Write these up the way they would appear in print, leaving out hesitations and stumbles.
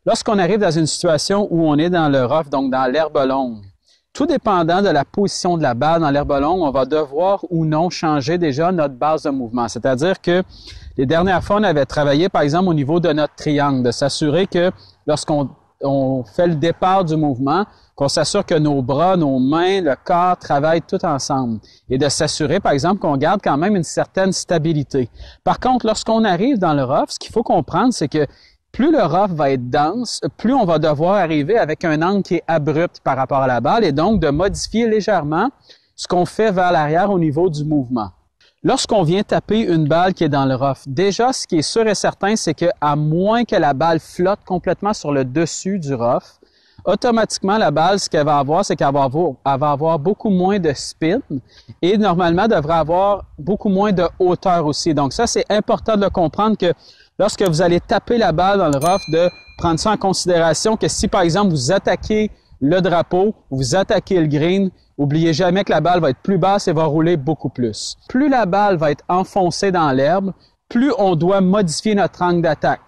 Lorsqu'on arrive dans une situation où on est dans le rough, donc dans l'herbe longue, tout dépendant de la position de la balle dans l'herbe longue, on va devoir ou non changer déjà notre base de mouvement. C'est-à-dire que les dernières fois, on avait travaillé, par exemple, au niveau de notre triangle, de s'assurer que lorsqu'on fait le départ du mouvement, qu'on s'assure que nos bras, nos mains, le corps travaillent tout ensemble. Et de s'assurer, par exemple, qu'on garde quand même une certaine stabilité. Par contre, lorsqu'on arrive dans le rough, ce qu'il faut comprendre, c'est que plus le rough va être dense, plus on va devoir arriver avec un angle qui est abrupt par rapport à la balle et donc de modifier légèrement ce qu'on fait vers l'arrière au niveau du mouvement. Lorsqu'on vient taper une balle qui est dans le rough, déjà, ce qui est sûr et certain, c'est qu'à moins que la balle flotte complètement sur le dessus du rough, automatiquement, la balle, ce qu'elle va avoir, c'est qu'elle va avoir beaucoup moins de spin et normalement, devrait avoir beaucoup moins de hauteur aussi. Donc ça, c'est important de comprendre que lorsque vous allez taper la balle dans le rough, de prendre ça en considération que si, par exemple, vous attaquez le drapeau, vous attaquez le green, oubliez jamais que la balle va être plus basse et va rouler beaucoup plus. Plus la balle va être enfoncée dans l'herbe, plus on doit modifier notre angle d'attaque.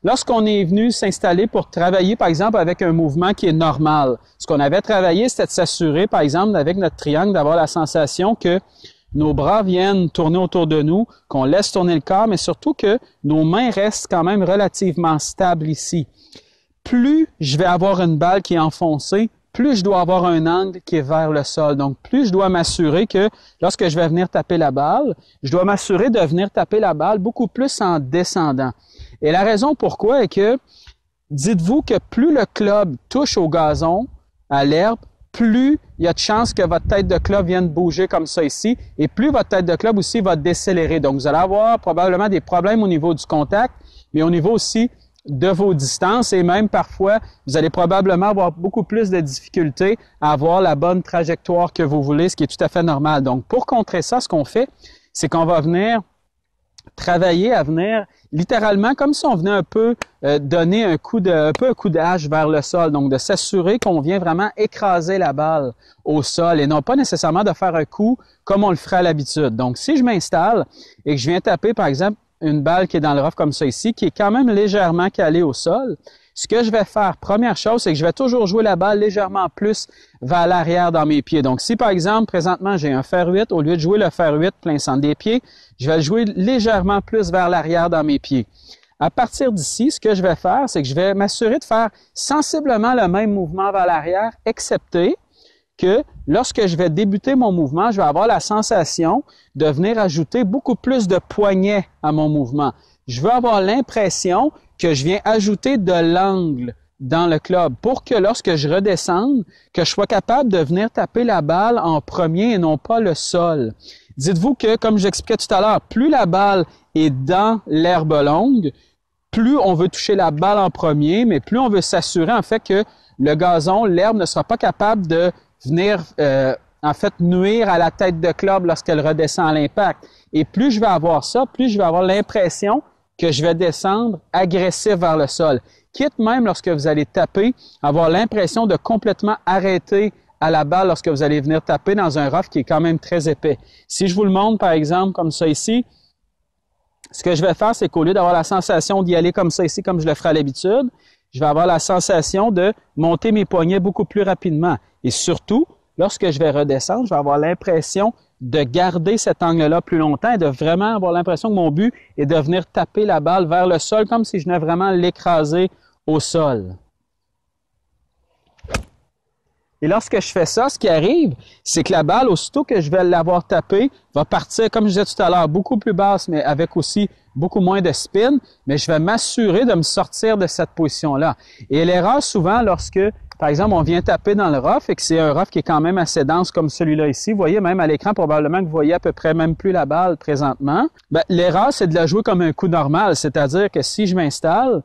Lorsqu'on est venu s'installer pour travailler, par exemple, avec un mouvement qui est normal, ce qu'on avait travaillé, c'était de s'assurer, par exemple, avec notre triangle, d'avoir la sensation que nos bras viennent tourner autour de nous, qu'on laisse tourner le corps, mais surtout que nos mains restent quand même relativement stables ici. Plus je vais avoir une balle qui est enfoncée, plus je dois avoir un angle qui est vers le sol. Donc, plus je dois m'assurer que lorsque je vais venir taper la balle, je dois m'assurer de venir taper la balle beaucoup plus en descendant. Et la raison pourquoi est que, dites-vous que plus le club touche au gazon, à l'herbe, plus il y a de chances que votre tête de club vienne bouger comme ça ici, et plus votre tête de club aussi va décélérer. Donc, vous allez avoir probablement des problèmes au niveau du contact, mais au niveau aussi de vos distances, et même parfois, vous allez probablement avoir beaucoup plus de difficultés à avoir la bonne trajectoire que vous voulez, ce qui est tout à fait normal. Donc, pour contrer ça, ce qu'on fait, c'est qu'on va venir travailler à venir littéralement comme si on venait un peu donner un coup de hache vers le sol, donc de s'assurer qu'on vient vraiment écraser la balle au sol et non pas nécessairement de faire un coup comme on le ferait à l'habitude. Donc, si je m'installe et que je viens taper, par exemple, une balle qui est dans le rough comme ça ici, qui est quand même légèrement calée au sol, ce que je vais faire, première chose, c'est que je vais toujours jouer la balle légèrement plus vers l'arrière dans mes pieds. Donc, si par exemple, présentement, j'ai un fer 8, au lieu de jouer le fer 8 plein centre des pieds, je vais le jouer légèrement plus vers l'arrière dans mes pieds. À partir d'ici, ce que je vais faire, c'est que je vais m'assurer de faire sensiblement le même mouvement vers l'arrière, excepté que lorsque je vais débuter mon mouvement, je vais avoir la sensation de venir ajouter beaucoup plus de poignets à mon mouvement. Je veux avoir l'impression que je viens ajouter de l'angle dans le club pour que lorsque je redescende, que je sois capable de venir taper la balle en premier et non pas le sol. Dites-vous que, comme j'expliquais tout à l'heure, plus la balle est dans l'herbe longue, plus on veut toucher la balle en premier, mais plus on veut s'assurer en fait que le gazon, l'herbe ne sera pas capable de venir en fait nuire à la tête de club lorsqu'elle redescend à l'impact. Et plus je vais avoir ça, plus je vais avoir l'impression que je vais descendre agressif vers le sol. Quitte même lorsque vous allez taper, avoir l'impression de complètement arrêter à la balle lorsque vous allez venir taper dans un rough qui est quand même très épais. Si je vous le montre, par exemple, comme ça ici, ce que je vais faire, c'est qu'au lieu d'avoir la sensation d'y aller comme ça ici, comme je le ferais à l'habitude, je vais avoir la sensation de monter mes poignets beaucoup plus rapidement. Et surtout, lorsque je vais redescendre, je vais avoir l'impression de garder cet angle-là plus longtemps et de vraiment avoir l'impression que mon but est de venir taper la balle vers le sol comme si je venais vraiment l'écraser au sol. Et lorsque je fais ça, ce qui arrive, c'est que la balle, aussitôt que je vais l'avoir tapée, va partir, comme je disais tout à l'heure, beaucoup plus basse, mais avec aussi beaucoup moins de spin, mais je vais m'assurer de me sortir de cette position-là. Et l'erreur, souvent, lorsque, par exemple, on vient taper dans le rough et que c'est un rough qui est quand même assez dense comme celui-là ici, vous voyez, même à l'écran, probablement que vous voyez à peu près même plus la balle présentement, l'erreur, c'est de la jouer comme un coup normal, c'est-à-dire que si je m'installe,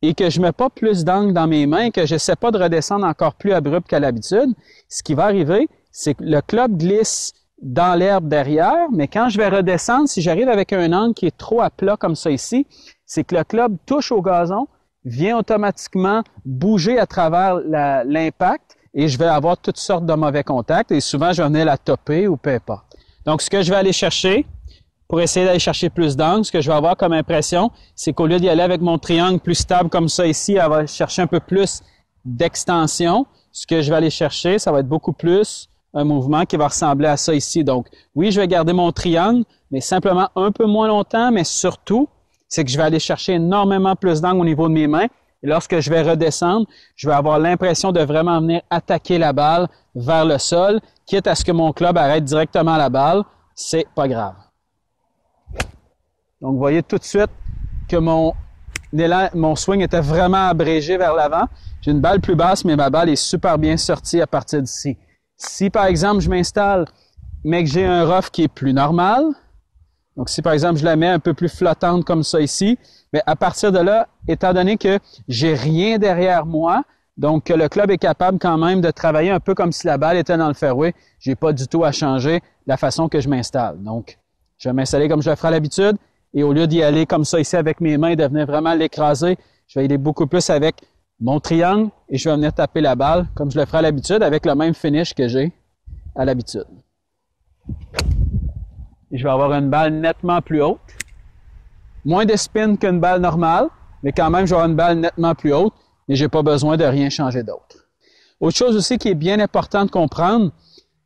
et que je mets pas plus d'angle dans mes mains, que j'essaie pas de redescendre encore plus abrupt qu'à l'habitude, ce qui va arriver, c'est que le club glisse dans l'herbe derrière, mais quand je vais redescendre, si j'arrive avec un angle qui est trop à plat comme ça ici, c'est que le club touche au gazon, vient automatiquement bouger à travers l'impact et je vais avoir toutes sortes de mauvais contacts et souvent je vais venir la topper ou peu importe. Donc, ce que je vais aller chercher, pour essayer d'aller chercher plus d'angle. Ce que je vais avoir comme impression, c'est qu'au lieu d'y aller avec mon triangle plus stable comme ça ici, elle va chercher un peu plus d'extension. Ce que je vais aller chercher, ça va être beaucoup plus un mouvement qui va ressembler à ça ici. Donc, oui, je vais garder mon triangle, mais simplement un peu moins longtemps, mais surtout, c'est que je vais aller chercher énormément plus d'angle au niveau de mes mains. Et lorsque je vais redescendre, je vais avoir l'impression de vraiment venir attaquer la balle vers le sol, quitte à ce que mon club arrête directement la balle. C'est pas grave. Donc, vous voyez tout de suite que mon swing était vraiment abrégé vers l'avant. J'ai une balle plus basse, mais ma balle est super bien sortie à partir d'ici. Si, par exemple, je m'installe, mais que j'ai un rough qui est plus normal, donc si, par exemple, je la mets un peu plus flottante comme ça ici, mais à partir de là, étant donné que j'ai rien derrière moi, donc que le club est capable quand même de travailler un peu comme si la balle était dans le fairway, j'ai pas du tout à changer la façon que je m'installe. Donc, je vais m'installer comme je le ferai à l'habitude, et au lieu d'y aller comme ça ici avec mes mains et de venir vraiment l'écraser, je vais y aller beaucoup plus avec mon triangle et je vais venir taper la balle comme je le ferai à l'habitude avec le même finish que j'ai à l'habitude. Et je vais avoir une balle nettement plus haute. Moins de spin qu'une balle normale, mais quand même, je vais avoir une balle nettement plus haute et j'ai pas besoin de rien changer d'autre. Autre chose aussi qui est bien important de comprendre,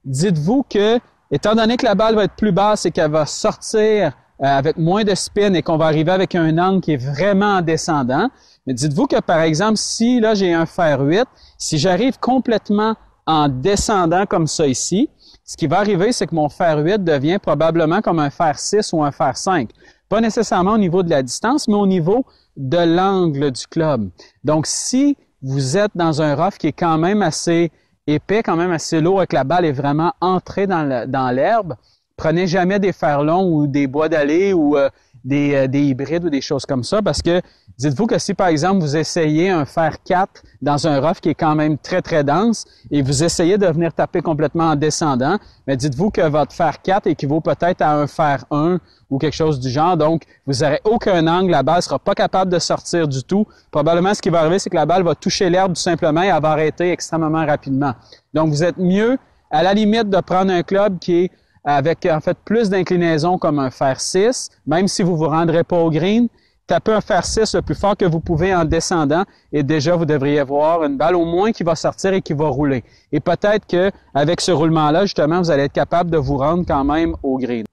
dites-vous que, étant donné que la balle va être plus basse et qu'elle va sortir avec moins de spin et qu'on va arriver avec un angle qui est vraiment en descendant, mais dites-vous que, par exemple, si là j'ai un fer 8, si j'arrive complètement en descendant comme ça ici, ce qui va arriver, c'est que mon fer 8 devient probablement comme un fer 6 ou un fer 5. Pas nécessairement au niveau de la distance, mais au niveau de l'angle du club. Donc, si vous êtes dans un rough qui est quand même assez épais, quand même assez lourd et que la balle est vraiment entrée dans l'herbe, prenez jamais des fers longs ou des bois d'allée ou des hybrides ou des choses comme ça parce que dites-vous que si par exemple vous essayez un fer 4 dans un rough qui est quand même très très dense et vous essayez de venir taper complètement en descendant, mais dites-vous que votre fer 4 équivaut peut-être à un fer 1 ou quelque chose du genre, donc vous n'aurez aucun angle, la balle sera pas capable de sortir du tout. Probablement ce qui va arriver, c'est que la balle va toucher l'herbe tout simplement et elle va arrêter extrêmement rapidement. Donc vous êtes mieux à la limite de prendre un club qui est avec en fait plus d'inclinaison comme un fer 6, même si vous vous rendrez pas au green, tapez un fer 6 le plus fort que vous pouvez en descendant et déjà vous devriez voir une balle au moins qui va sortir et qui va rouler. Et peut-être que avec ce roulement-là, justement, vous allez être capable de vous rendre quand même au green.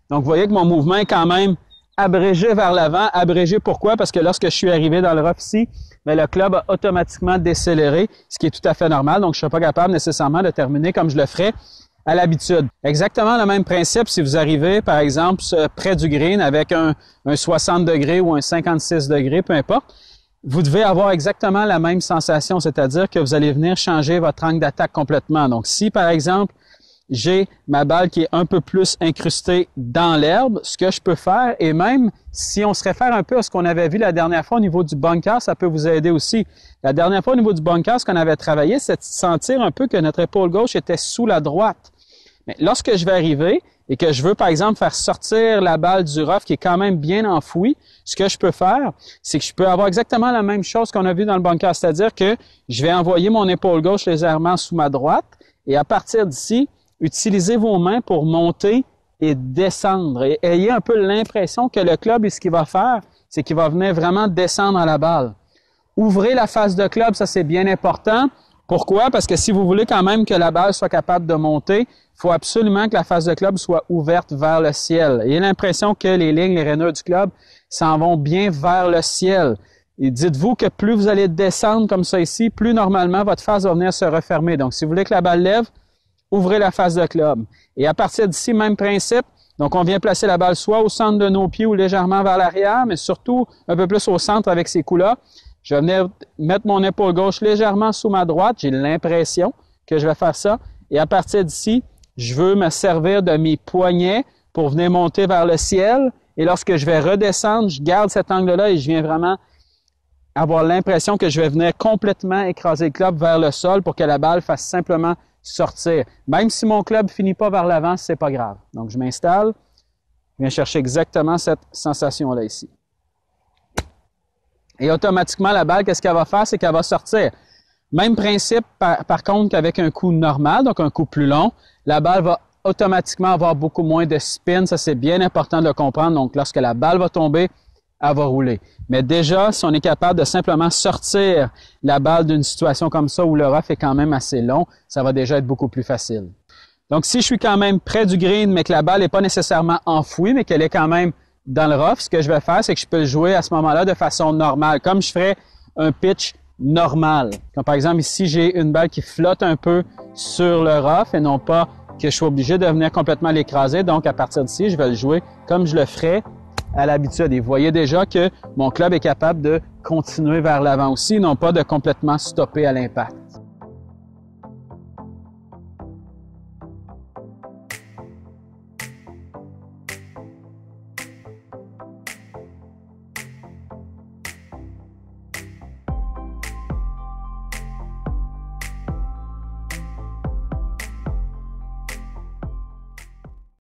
Donc, vous voyez que mon mouvement est quand même abrégé vers l'avant. Abrégé pourquoi? Parce que lorsque je suis arrivé dans le rough ici, mais le club a automatiquement décéléré, ce qui est tout à fait normal. Donc, je ne serai pas capable nécessairement de terminer comme je le ferais à l'habitude. Exactement le même principe si vous arrivez, par exemple, près du green avec un 60 degrés ou un 56 degrés, peu importe. Vous devez avoir exactement la même sensation, c'est-à-dire que vous allez venir changer votre angle d'attaque complètement. Donc, si, par exemple, j'ai ma balle qui est un peu plus incrustée dans l'herbe, ce que je peux faire, et même si on se réfère un peu à ce qu'on avait vu la dernière fois au niveau du bunker, ça peut vous aider aussi. La dernière fois au niveau du bunker, ce qu'on avait travaillé, c'est de sentir un peu que notre épaule gauche était sous la droite. Mais lorsque je vais arriver et que je veux, par exemple, faire sortir la balle du rough qui est quand même bien enfouie, ce que je peux faire, c'est que je peux avoir exactement la même chose qu'on a vu dans le bunker, c'est-à-dire que je vais envoyer mon épaule gauche légèrement sous ma droite et à partir d'ici, utilisez vos mains pour monter et descendre. Et ayez un peu l'impression que le club, ce qu'il va faire, c'est qu'il va venir vraiment descendre à la balle. Ouvrez la face de club, ça c'est bien important. Pourquoi? Parce que si vous voulez quand même que la balle soit capable de monter, il faut absolument que la face de club soit ouverte vers le ciel. Ayez l'impression que les lignes, les rainures du club s'en vont bien vers le ciel. Et dites-vous que plus vous allez descendre comme ça ici, plus normalement votre face va venir se refermer. Donc, si vous voulez que la balle lève, ouvrez la face de club. Et à partir d'ici, même principe, donc on vient placer la balle soit au centre de nos pieds ou légèrement vers l'arrière, mais surtout un peu plus au centre avec ces coups-là. Je vais venir mettre mon épaule gauche légèrement sous ma droite. J'ai l'impression que je vais faire ça. Et à partir d'ici, je veux me servir de mes poignets pour venir monter vers le ciel. Et lorsque je vais redescendre, je garde cet angle-là et je viens vraiment avoir l'impression que je vais venir complètement écraser le club vers le sol pour que la balle fasse simplement sortir. Même si mon club finit pas vers l'avant, c'est pas grave. Donc, je m'installe, je viens chercher exactement cette sensation-là ici. Et automatiquement, la balle, qu'est-ce qu'elle va faire? C'est qu'elle va sortir. Même principe, par contre, qu'avec un coup normal, donc un coup plus long, la balle va automatiquement avoir beaucoup moins de spin. Ça, c'est bien important de le comprendre. Donc, lorsque la balle va tomber, elle va rouler. Mais déjà, si on est capable de simplement sortir la balle d'une situation comme ça où le rough est quand même assez long, ça va déjà être beaucoup plus facile. Donc, si je suis quand même près du green, mais que la balle n'est pas nécessairement enfouie, mais qu'elle est quand même dans le rough, ce que je vais faire, c'est que je peux le jouer à ce moment-là de façon normale, comme je ferais un pitch normal. Comme par exemple, ici, j'ai une balle qui flotte un peu sur le rough et non pas que je suis obligé de venir complètement l'écraser. Donc, à partir d'ici, je vais le jouer comme je le ferais à l'habitude. Et vous voyez déjà que mon club est capable de continuer vers l'avant aussi, non pas de complètement stopper à l'impact.